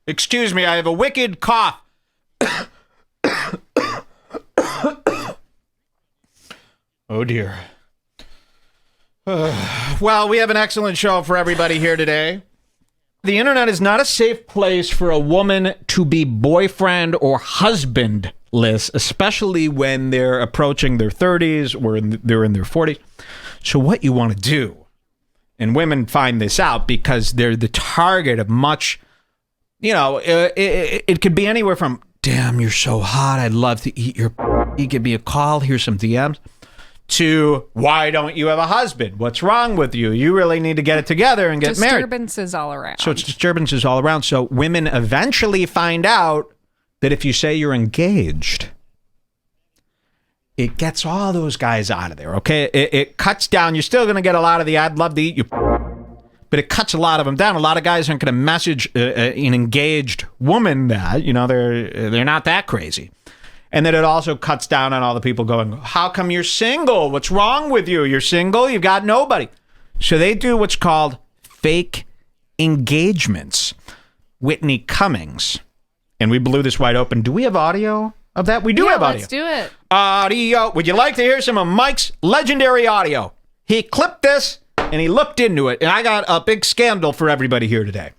Excuse me, I have a wicked cough. Oh, dear. Well, we have an excellent show for everybody here today. The internet is not a safe place for a woman to be boyfriend or husbandless, especially when they're approaching their 30s or they're in their 40s. So what you want to do, and women find this out because they're the target of much, it could be anywhere from, damn, you're so hot, I'd love to eat your, give me a call, here's some DMs, to why don't you have a husband? What's wrong with you? You really need to get it together and get married. Disturbances all around. So it's disturbances all around. So women eventually find out that if you say you're engaged, it gets all those guys out of there, okay? It cuts down. You're still going to get a lot of the I'd love to eat you, but it cuts a lot of them down. A lot of guys aren't going to message an engaged woman that, they're not that crazy. And then it also cuts down on all the people going, how come you're single? What's wrong with you? You're single? You've got nobody. So they do what's called fake engagements. Whitney Cummings. And we blew this wide open. Do we have audio of that? We do have audio. Let's do it. Audio. Would you like to hear some of Mike's legendary audio? He clipped this and he looked into it. And I got a big scandal for everybody here today.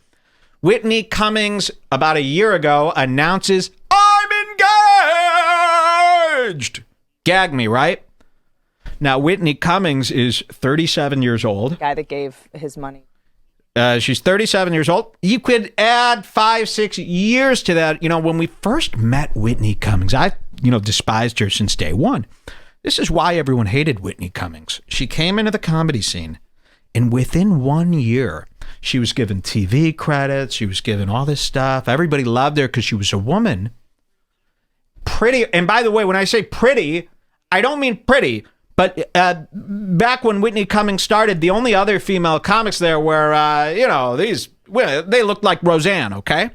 Whitney Cummings, about a year ago, announces, I'm engaged. Gag me, right? Now, Whitney Cummings is 37 years old. The guy that gave his money. She's 37 years old. You could add 5-6 years to that. When we first met Whitney Cummings, I, despised her since day one. This is why everyone hated Whitney Cummings. She came into the comedy scene, and within 1 year, she was given TV credits. She was given all this stuff. Everybody loved her because she was a woman. Pretty. And by the way, when I say pretty, I don't mean pretty. But back when Whitney Cummings started, the only other female comics there were, they looked like Roseanne, okay?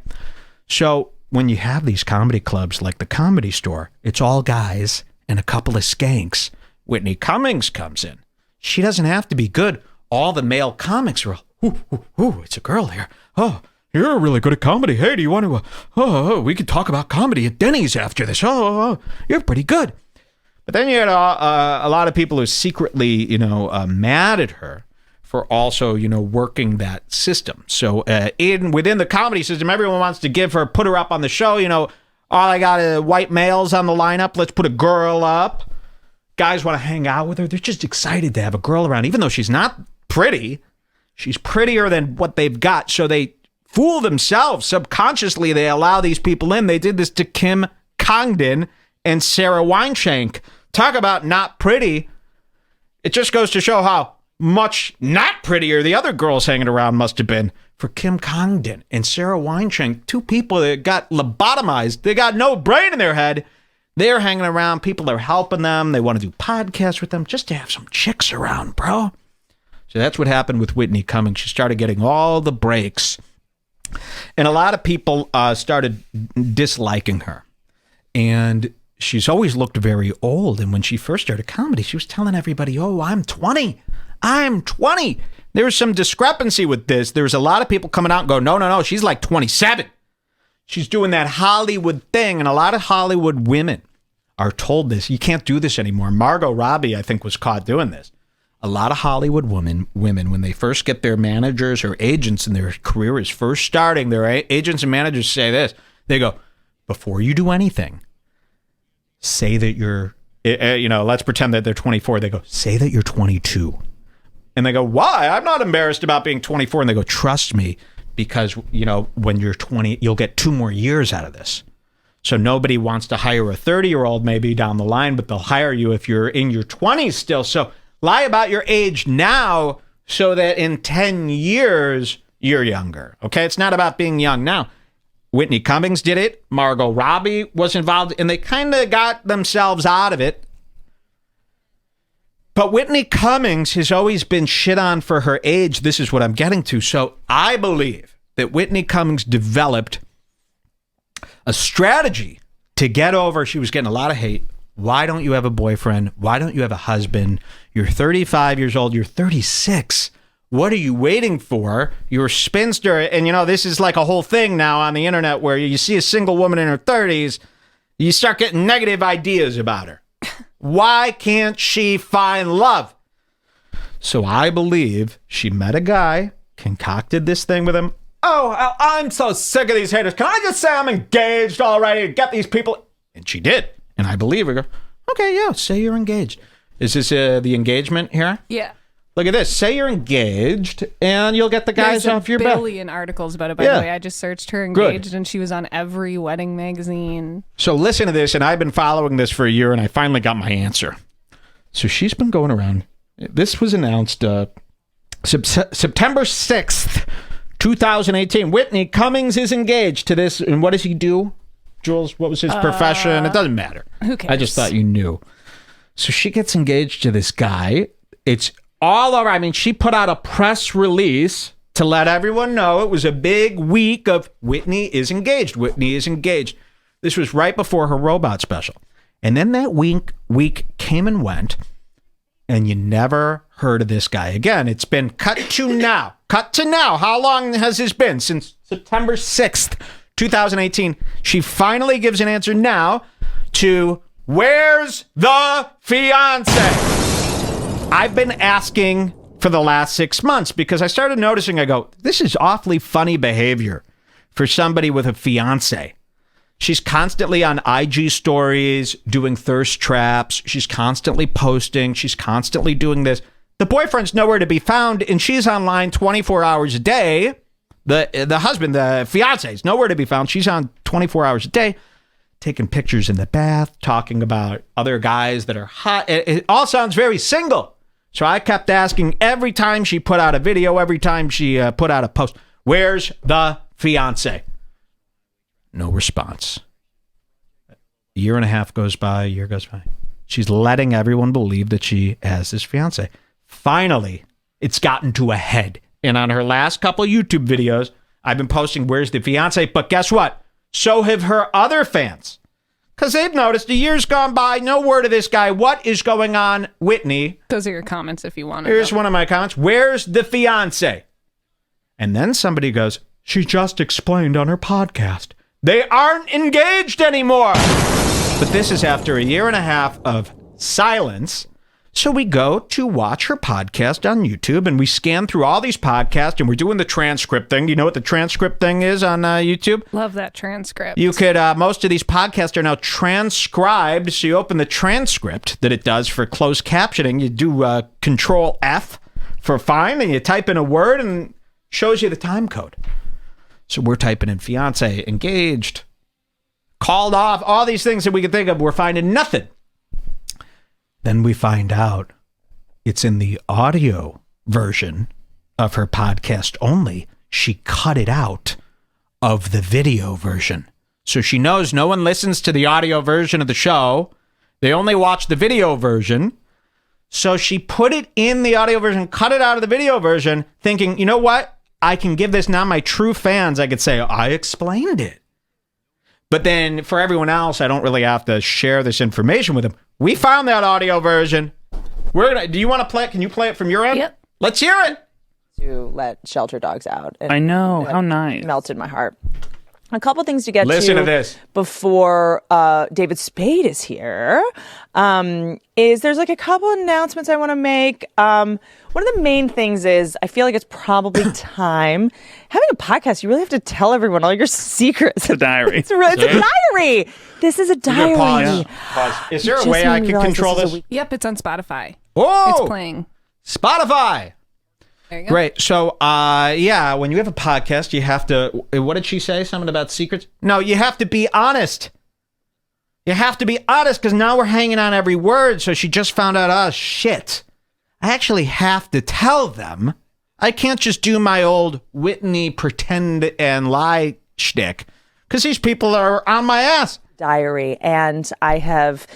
So when you have these comedy clubs like the Comedy Store, it's all guys and a couple of skanks. Whitney Cummings comes in. She doesn't have to be good. All the male comics are, it's a girl here. Oh, you're really good at comedy. Hey, do you want to, we could talk about comedy at Denny's after this. Oh, you're pretty good. But then you had a lot of people who secretly, mad at her for also, working that system. So within the comedy system, everyone wants to put her up on the show. All I got is white males on the lineup. Let's put a girl up. Guys want to hang out with her. They're just excited to have a girl around, even though she's not pretty. She's prettier than what they've got. So they fool themselves. Subconsciously, they allow these people in. They did this to Kim Congdon and Sarah Weinshank. Talk about not pretty. It just goes to show how much not prettier the other girls hanging around must have been for Kim Congdon and Sarah Weinshank, two people that got lobotomized. They got no brain in their head. They're hanging around. People are helping them. They want to do podcasts with them just to have some chicks around, bro. So that's what happened with Whitney Cummings. She started getting all the breaks. And a lot of people started disliking her. And she's always looked very old. And when she first started comedy, she was telling everybody, oh, I'm 20. I'm 20. There was some discrepancy with this. There was a lot of people coming out and go, no, she's like 27. She's doing that Hollywood thing. And a lot of Hollywood women are told this. You can't do this anymore. Margot Robbie, I think, was caught doing this. A lot of Hollywood women, when they first get their managers or agents and their career is first starting, their agents and managers say this. They go, before you do anything, say that you're, let's pretend that they're 24. They go, say that you're 22. And they go, why? I'm not embarrassed about being 24. And they go, trust me, because, when you're 20, you'll get 2 more years out of this. So nobody wants to hire a 30-year-old maybe down the line, but they'll hire you if you're in your 20s still. So lie about your age now so that in 10 years, you're younger. Okay? It's not about being young now. Whitney Cummings did it. Margot Robbie was involved, and they kind of got themselves out of it. But Whitney Cummings has always been shit on for her age. This is what I'm getting to. So I believe that Whitney Cummings developed a strategy to get over. She was getting a lot of hate. Why don't you have a boyfriend? Why don't you have a husband? You're 35 years old. You're 36. What are you waiting for? You're a spinster. And, this is like a whole thing now on the internet where you see a single woman in her 30s, you start getting negative ideas about her. Why can't she find love? So I believe she met a guy, concocted this thing with him. Oh, I'm so sick of these haters. Can I just say I'm engaged already? Get these people. And she did. And I believe her. Okay, yeah, say you're engaged. Is this the engagement here? Yeah. Look at this. Say you're engaged, and you'll get the guys off your back. There's a billion articles about it, by the way. I just searched her engaged, and she was on every wedding magazine. So listen to this, and I've been following this for a year, and I finally got my answer. So she's been going around. This was announced September 6th, 2018. Whitney Cummings is engaged to this, and what does he do? Jules, what was his profession? It doesn't matter. Who cares? I just thought you knew. So she gets engaged to this guy. It's all over. I mean, she put out a press release to let everyone know it was a big week of Whitney is engaged. Whitney is engaged. This was right before her robot special. And then that week came and went, and you never heard of this guy again. It's been cut to now. Cut to now. How long has this been? Since September 6th, 2018. She finally gives an answer now to where's the fiancé? I've been asking for the last 6 months because I started noticing, I go, this is awfully funny behavior for somebody with a fiancé. She's constantly on IG stories doing thirst traps. She's constantly posting. She's constantly doing this. The boyfriend's nowhere to be found, and she's online 24 hours a day. The husband, the fiancé, is nowhere to be found. She's on 24 hours a day, taking pictures in the bath, talking about other guys that are hot. It all sounds very single. So I kept asking every time she put out a video, every time she put out a post, where's the fiancé? No response. A year and a half goes by, a year goes by. She's letting everyone believe that she has this fiancé. Finally, it's gotten to a head. And on her last couple YouTube videos, I've been posting, where's the fiancé? But guess what? So have her other fans. Because they've noticed a year's gone by, no word of this guy. What is going on, Whitney? Those are your comments if you want to. Here's one of my comments. Where's the fiancé? And then somebody goes, she just explained on her podcast. They aren't engaged anymore. But this is after a year and a half of silence. So we go to watch her podcast on YouTube, and we scan through all these podcasts, and we're doing the transcript thing. Do you know what the transcript thing is on YouTube? Love that transcript. You could, most of these podcasts are now transcribed, so you open the transcript that it does for closed captioning. You do Control F for find, and you type in a word, and it shows you the time code. So we're typing in fiancé, engaged, called off, all these things that we could think of. We're finding nothing. Then we find out it's in the audio version of her podcast only. She cut it out of the video version. So she knows no one listens to the audio version of the show. They only watch the video version. So she put it in the audio version, cut it out of the video version, thinking, you know what? I can give this now my true fans. I could say, I explained it. But then for everyone else, I don't really have to share this information with them. We found that audio version. Do you want to play it? Can you play it from your end? Yep. Let's hear it. To let shelter dogs out. And I know. How nice. Melted my heart. A couple things to get Listen to this. Before David Spade is here. Is there's like a couple announcements I want to make. One of the main things is I feel like it's probably time. Having a podcast, you really have to tell everyone all your secrets. It's a diary. It's a diary. This is a diary. Pause. Is there a way I can control this? Yep, it's on Spotify. Oh, It's playing. Spotify. There you go. Great. So, yeah, when you have a podcast, you have to, what did she say? Something about secrets? No, you have to be honest. You have to be honest because now we're hanging on every word. So she just found out, oh, shit. I actually have to tell them. I can't just do my old Whitney pretend and lie shtick because these people are on my ass. Diary. And I have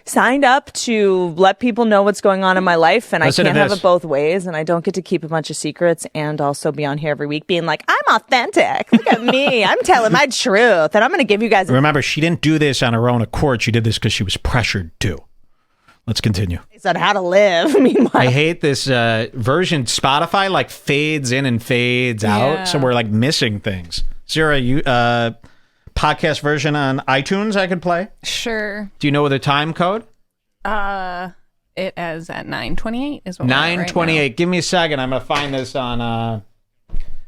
signed up to let people know what's going on in my life, and Listen I can't have it both ways, and I don't get to keep a bunch of secrets and also be on here every week being like, I'm authentic. Look at me. I'm telling my truth, and I'm going to give you guys... Remember, she didn't do this on her own accord. She did this because she was pressured to. Let's continue. It's on how to live. Meanwhile, I hate this version. Spotify like fades in and fades out, so we're like missing things. Is there a podcast version on iTunes I could play? Sure. Do you know the time code? It is at 9:28 is what 9:28. Right, give me a second. I'm gonna find this on.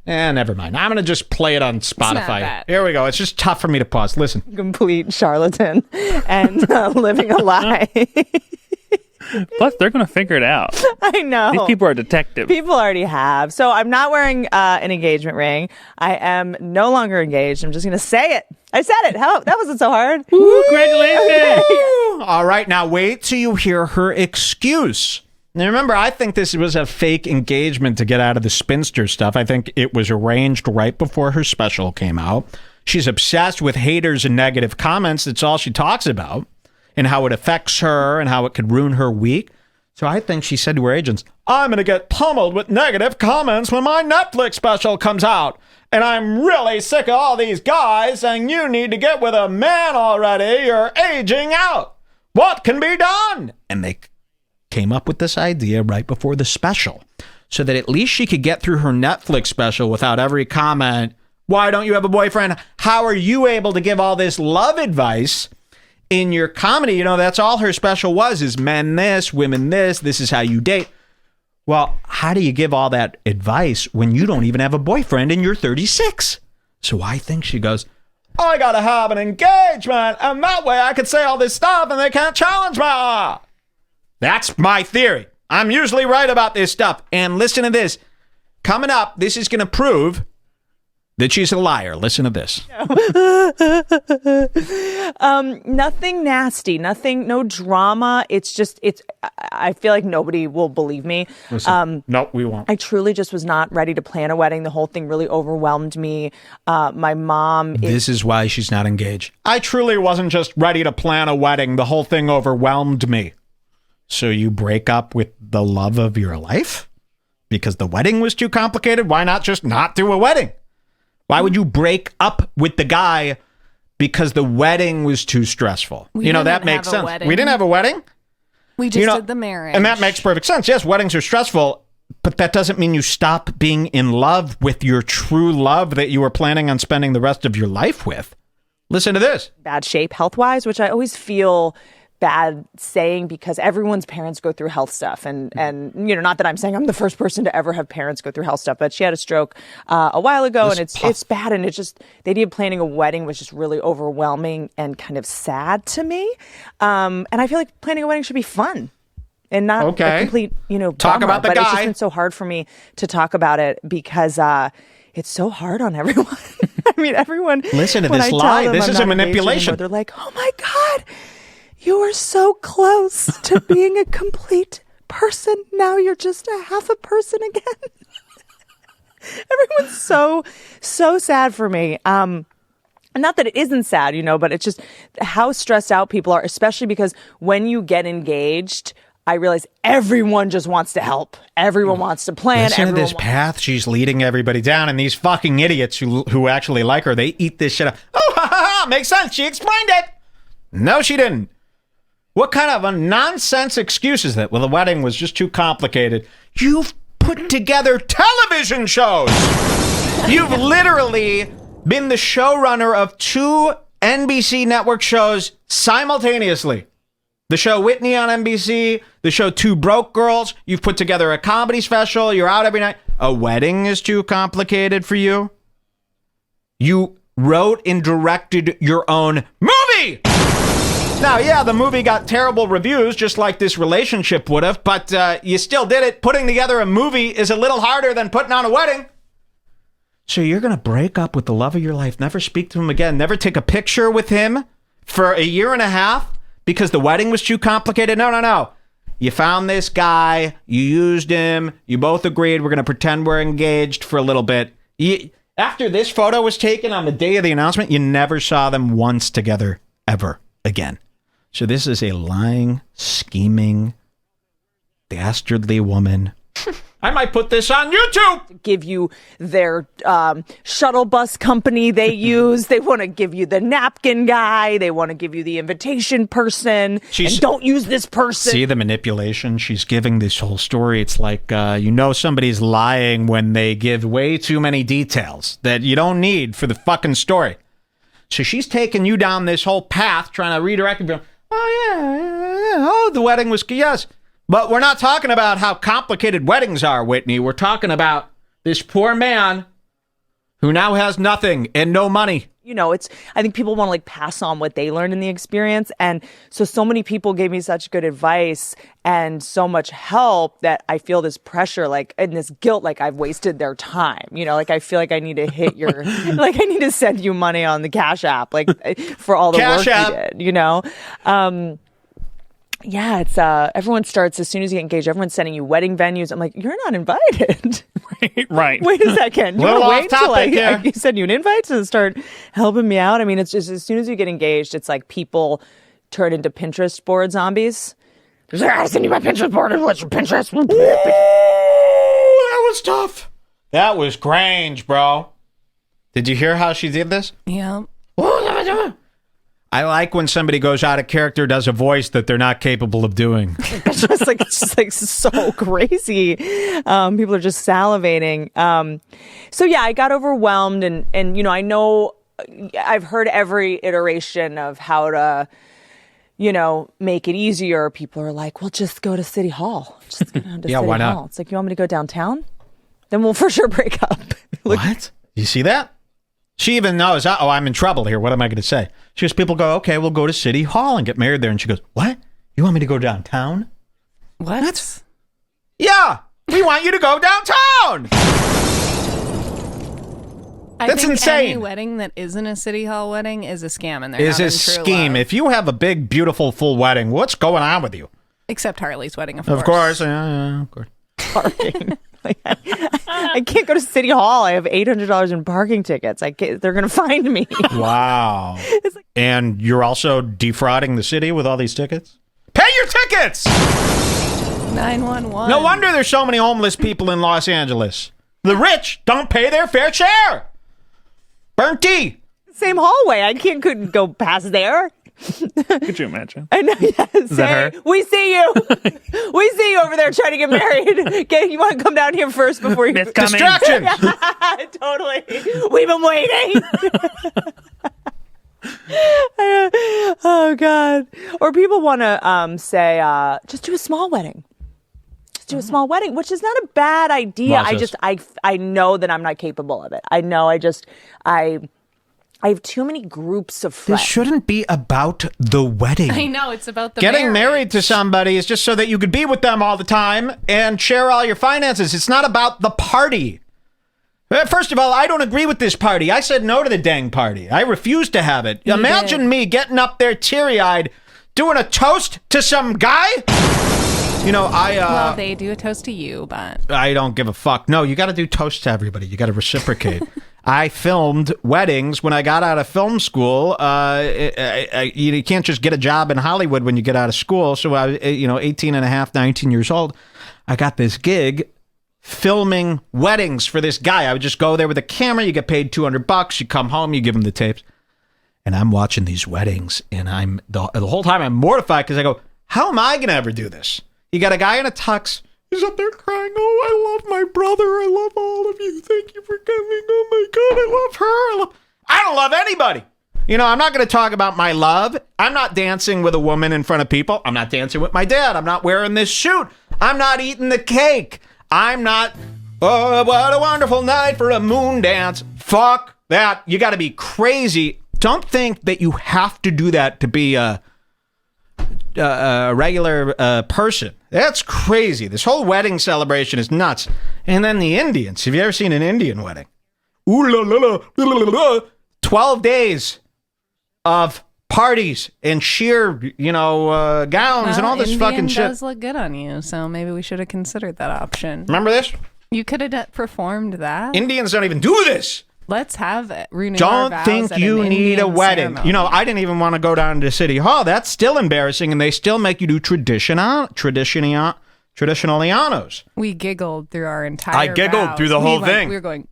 Never mind. I'm gonna just play it on Spotify. Here we go. It's just tough for me to pause. Listen. Complete charlatan and living a lie. Plus, they're going to figure it out. I know. These people are detectives. People already have. So I'm not wearing an engagement ring. I am no longer engaged. I'm just going to say it. I said it. How? That wasn't so hard. Woo, congratulations. All right. Now wait till you hear her excuse. Now remember, I think this was a fake engagement to get out of the spinster stuff. I think it was arranged right before her special came out. She's obsessed with haters and negative comments. That's all she talks about. And how it affects her and how it could ruin her week. So I think she said to her agents, I'm going to get pummeled with negative comments when my Netflix special comes out. And I'm really sick of all these guys saying you need to get with a man already. You're aging out. What can be done? And they came up with this idea right before the special so that at least she could get through her Netflix special without every comment. Why don't you have a boyfriend? How are you able to give all this love advice? In your comedy, you know, that's all her special was, is men this, women this is how you date. Well, how do you give all that advice when you don't even have a boyfriend and you're 36? So I think she goes, I gotta have an engagement, and that way I can say all this stuff and they can't challenge me. That's my theory. I'm usually right about this stuff. And listen to this. Coming up, this is gonna prove that she's a liar. Listen to this. Nothing nasty, no drama. I feel like nobody will believe me. Listen, no, we won't. I truly just was not ready to plan a wedding. The whole thing really overwhelmed me. My mom. This is why she's not engaged. I truly wasn't just ready to plan a wedding. The whole thing overwhelmed me. So you break up with the love of your life? Because the wedding was too complicated? Why not just not do a wedding? Why would you break up with the guy because the wedding was too stressful? That makes sense. We didn't have a wedding. We just did the marriage. And that makes perfect sense. Yes, weddings are stressful, but that doesn't mean you stop being in love with your true love that you were planning on spending the rest of your life with. Listen to this. Bad shape health-wise, which I always feel bad saying because everyone's parents go through health stuff. And not that I'm saying I'm the first person to ever have parents go through health stuff, but she had a stroke a while ago and it's bad. And it's just, the idea of planning a wedding was just really overwhelming and kind of sad to me. And I feel like planning a wedding should be fun and not a complete, talk bummer. about the but guy. It's just been so hard for me to talk about it because, it's so hard on everyone. I mean, everyone. Listen to this lie. This is a manipulation. They're like, oh my God. You are so close to being a complete person. Now you're just a half a person again. Everyone's so sad for me. And not that it isn't sad, but it's just how stressed out people are, especially because when you get engaged, I realize everyone just wants to help. Everyone wants to plan. Listen to this path she's leading everybody down, and these fucking idiots who actually like her, they eat this shit up. Oh, ha, ha, ha, makes sense. She explained it. No, she didn't. What kind of a nonsense excuse is that? Well, the wedding was just too complicated. You've put together television shows. You've literally been the showrunner of 2 NBC network shows simultaneously. The show Whitney on NBC, the show Two Broke Girls. You've put together a comedy special. You're out every night. A wedding is too complicated for you. You wrote and directed your own movie. Now, yeah, the movie got terrible reviews, just like this relationship would have, but you still did it. Putting together a movie is a little harder than putting on a wedding. So you're going to break up with the love of your life, never speak to him again, never take a picture with him for a year and a half because the wedding was too complicated? No. You found this guy, you used him, you both agreed we're going to pretend we're engaged for a little bit. After this photo was taken on the day of the announcement, you never saw them once together ever again. So this is a lying, scheming, dastardly woman I might put this on YouTube. Give you their shuttle bus company they use. They want to give you the napkin guy. They want to give you the invitation person. And don't use this person. See the manipulation? She's giving this whole story. It's like, somebody's lying when they give way too many details that you don't need for the fucking story. So she's taking you down this whole path, trying to redirect you. Oh, yeah. Oh, the wedding was, yes. But we're not talking about how complicated weddings are, Whitney. We're talking about this poor man who now has nothing and no money. I think people want to pass on what they learned in the experience. And so many people gave me such good advice and so much help that I feel this pressure, and this guilt, I've wasted their time. I feel like I need to hit your, I need to send you money on the Cash App, for all the Cash work App. you did, Yeah, it's everyone starts as soon as you get engaged. Everyone's sending you wedding venues. I'm like, you're not invited. Right. Wait a second. You Little want to off wait topic until here. I send you an invite to start helping me out? I mean, it's just as soon as you get engaged, it's like people turn into Pinterest board zombies. They're like, I send you my Pinterest board. What's your Pinterest? Ooh, that was tough. That was Grange, bro. Did you hear how she did this? Yeah. I like when somebody goes out of character, does a voice that they're not capable of doing. It's just so crazy. People are just salivating. So yeah, I got overwhelmed and I know I've heard every iteration of how to, make it easier. People are like, well, just go to City Hall. Just go down to City why not? Hall. It's like, you want me to go downtown? Then we'll for sure break up. What? You see that? She even knows, I'm in trouble here. What am I going to say? She goes, people go, okay, we'll go to City Hall and get married there. And she goes, what? You want me to go downtown? What? Yeah, we want you to go downtown. That's insane. Any wedding that isn't a City Hall wedding is a scam, and they're Is a having true scheme. love. If you have a big, beautiful, full wedding, what's going on with you? Except Harley's wedding, of Of course, yeah, of course. Parking. I can't go to City Hall. I have $800 in parking tickets. They're going to find me. Wow. And you're also defrauding the city with all these tickets? Pay your tickets! 911. No wonder there's so many homeless people in Los Angeles. The rich don't pay their fair share. Burnty. Same hallway. I couldn't go past there. Could you imagine? I know. Yes. Is that her? We see you. We see you over there trying to get married. Okay, you want to come down here first before you... Miss Cummings. Distractions. Totally. We've been waiting. Oh God. Or people want to say, just do a small wedding. Just do a small wedding, which is not a bad idea. I know that I'm not capable of it. I know. I have too many groups of friends. This shouldn't be about the wedding. I know, it's about the Getting marriage. married to somebody is just so that you could be with them all the time and share all your finances. It's not about the party. First of all, I don't agree with this party. I said no to the dang party. I refuse to have it. Imagine me getting up there teary-eyed doing a toast to some guy. Well, they do a toast to you, but... I don't give a fuck. No, you got to do toast to everybody. You got to reciprocate. I filmed weddings when I got out of film school. You can't just get a job in Hollywood when you get out of school. So I was, 18 and a half, 19 years old. I got this gig filming weddings for this guy. I would just go there with a camera. You get paid $200. You come home, you give him the tapes. And I'm watching these weddings, and the whole time I'm mortified because I go, how am I going to ever do this? You got a guy in a tux. He's up there crying. Oh, I love my brother. I love all of you. Thank you for coming. Oh my God, I love her. I don't love anybody. I'm not going to talk about my love. I'm not dancing with a woman in front of people. I'm not dancing with my dad. I'm not wearing this suit. I'm not eating the cake. I'm not, oh, what a wonderful night for a moon dance. Fuck that. You got to be crazy. Don't think that you have to do that to be a regular person. That's crazy. This whole wedding celebration is nuts. And then the Indians. Have you ever seen an Indian wedding? Ooh la la la la la la. 12 days of parties and sheer, gowns and all this fucking shit. It does look good on you, so maybe we should have considered that option. Remember this? You could have performed that. Indians don't even do this. Let's have it. Renew our Don't vows think at you an need a Indian wedding. ceremony. I didn't even want to go down to City Hall. That's still embarrassing, and they still make you do tradition. traditionalianos. We giggled through our entire I giggled vows. through the whole thing. We were going...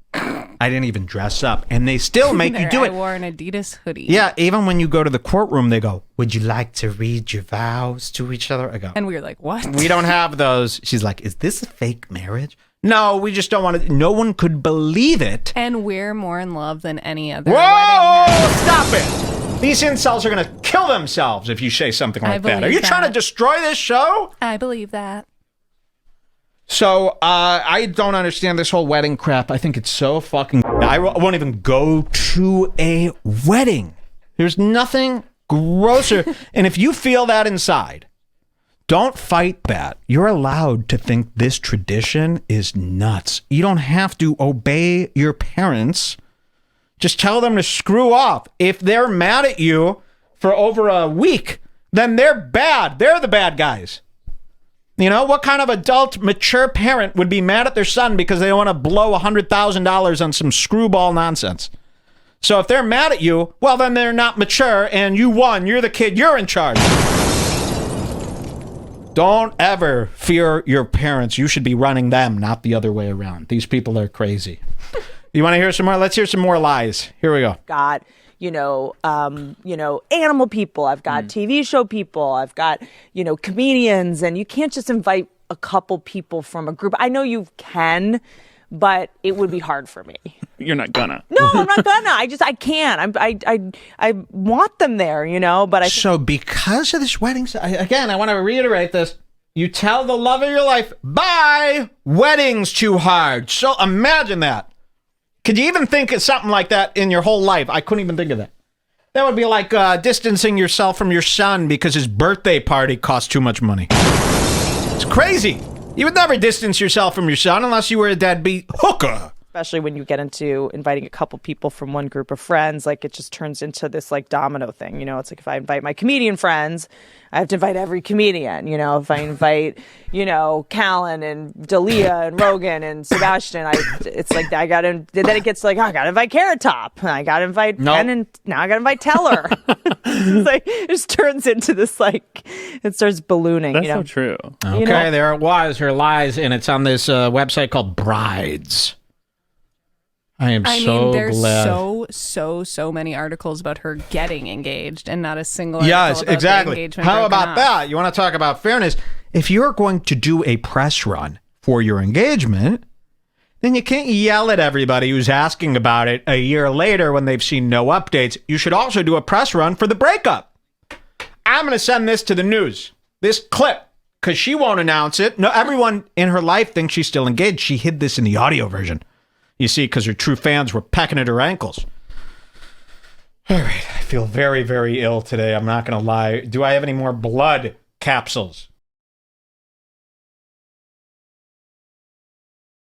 I didn't even dress up, and they still make you do I it. wore an Adidas hoodie. Yeah, even when you go to the courtroom, they go, would you like to read your vows to each other? I go, And we were like, what? we don't have those. She's like, is this a fake marriage? No, we just don't want to. No one could believe it. And we're more in love than any other Whoa! wedding. Stop it! These incels are going to kill themselves if you say something like that. Are you trying to destroy this show? I believe that. So, I don't understand this whole wedding crap. I think it's so fucking... I won't even go to a wedding. There's nothing grosser. And if you feel that inside, don't fight that. You're allowed to think this tradition is nuts. You don't have to obey your parents. Just tell them to screw off. If they're mad at you for over a week, then they're bad. They're the bad guys. You know, what kind of adult, mature parent would be mad at their son because they want to blow $100,000 on some screwball nonsense? So if they're mad at you, well, then they're not mature and you won. You're the kid. You're in charge. Don't ever fear your parents. You should be running them, not the other way around. These people are crazy. You want to hear some more? Let's hear some more lies. Here we go. Got animal people. I've got TV show people. I've got, comedians. And you can't just invite a couple people from a group. I know you can, but it would be hard for me. You're not gonna. No, I'm not gonna. I can't. I want them there, but So because of this wedding, again, I want to reiterate this. You tell the love of your life, bye, wedding's too hard. So imagine that. Could you even think of something like that in your whole life? I couldn't even think of that. That would be like distancing yourself from your son because his birthday party cost too much money. It's crazy. You would never distance yourself from your son unless you were a deadbeat hooker. especially when you get into inviting a couple people from one group of friends, like it just turns into this like domino thing. It's like if I invite my comedian friends, I have to invite every comedian. If I invite, Callan and Dalia and Rogan and Sebastian, it's like then it gets like, I gotta invite Carrot Top, I gotta invite Ben, and now I gotta invite Teller. It's like it just turns into this like it starts ballooning. That's so true. Okay, there it was, her lies, and it's on this website called Brides. I mean, there's glad. so many articles about her getting engaged and not a single Yes, article about exactly. the engagement How broken about off. that? You want to talk about fairness? If you're going to do a press run for your engagement, then you can't yell at everybody who's asking about it a year later when they've seen no updates. You should also do a press run for the breakup. I'm going to send this to the news, this clip, because she won't announce it. No, everyone in her life thinks she's still engaged. She hid this in the audio version. You see, because her true fans were pecking at her ankles. All right, I feel very, very ill today. I'm not going to lie. Do I have any more blood capsules?